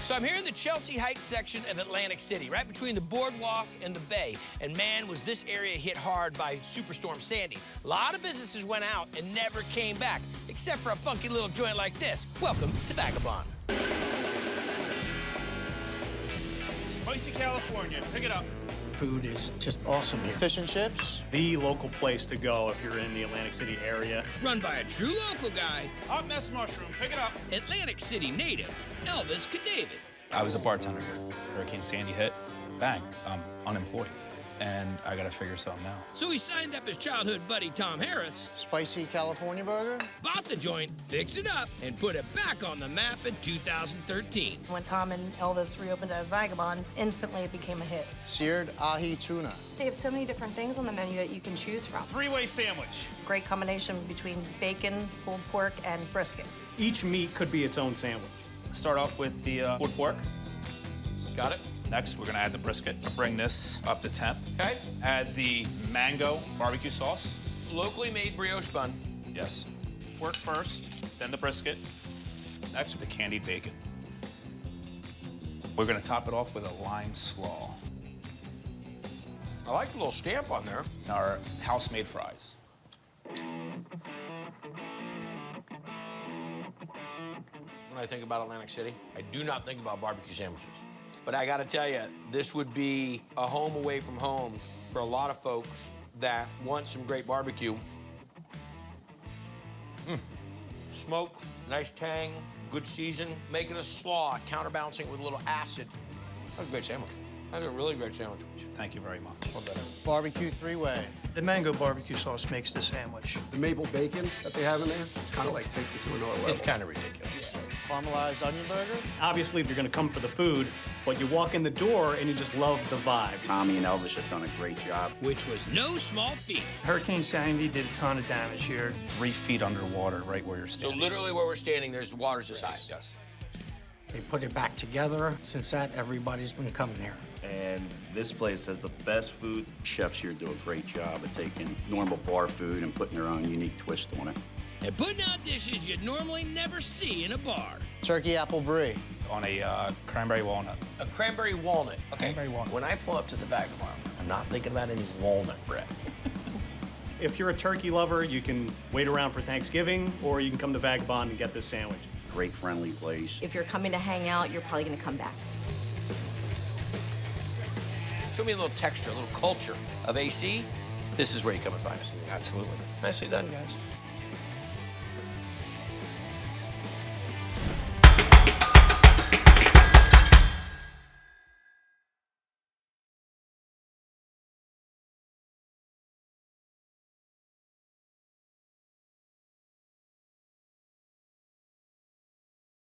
So I'm here in the Chelsea Heights section of Atlantic City, right between the boardwalk and the bay. And man, was this area hit hard by Superstorm Sandy. A lot of businesses went out and never came back, except for a funky little joint like this. Welcome to Vagabond. Spicy California, pick it up. Food is just awesome here. Fish and chips. The local place to go if you're in the Atlantic City area. Run by a true local guy, Hot mess mushroom, pick it up. Atlantic City native, Elvis Cadavid. I was a bartender here. Hurricane Sandy hit, bang, I'm unemployed. And I gotta figure something out. So he signed up his childhood buddy, Tom Harris, Spicy California burger. bought the joint, fixed it up, and put it back on the map in 2013. When Tom and Elvis reopened as Vagabond, instantly it became a hit. Seared ahi tuna. They have so many different things on the menu that you can choose from. Three-way sandwich. Great combination between bacon, pulled pork, and brisket. Each meat could be its own sandwich. Start off with the pulled pork. Got it? Next, we're gonna add the brisket. Bring this up to temp. Okay. Add the mango barbecue sauce. Locally made brioche bun. Yes. Pork first, then the brisket. Next, the candied bacon. We're gonna top it off with a lime slaw. I like the little stamp on there. Our house-made fries. When I think about Atlantic City, I do not think about barbecue sandwiches. But I gotta tell you, this would be a home away from home for a lot of folks that want some great barbecue. Smoke, nice tang, good season, making a slaw, counterbalancing it with a little acid. That was a great sandwich. That was a really great sandwich. Thank you very much. Well done. Barbecue three-way. The mango barbecue sauce makes the sandwich. The maple bacon that they have in there kind of like takes it to another level. It's kind of ridiculous. Caramelized onion burger. Obviously, you're gonna come for the food, but you walk in the door and you just love the vibe. Tommy and Elvis have done a great job. Which was no small feat. Hurricane Sandy did a ton of damage here. 3 feet underwater, right where you're So standing. literally where we're standing, there's waters this high. Yes. They put it back together. Since that, everybody's been coming here. And this place has the best food. Chefs here do a great job of taking normal bar food and putting their own unique twist on it. And putting out dishes you'd normally never see in a bar. Turkey apple brie. On a cranberry walnut. A cranberry walnut. Okay. Cranberry walnut. When I pull up to the Vagabond, I'm not thinking about any walnut bread. If you're a turkey lover, you can wait around for Thanksgiving, or you can come to Vagabond and get this sandwich. Great friendly place. If you're coming to hang out, you're probably going to come back. Show me a little texture, a little culture of AC. This is where you come and find us. Absolutely. Nicely done, guys.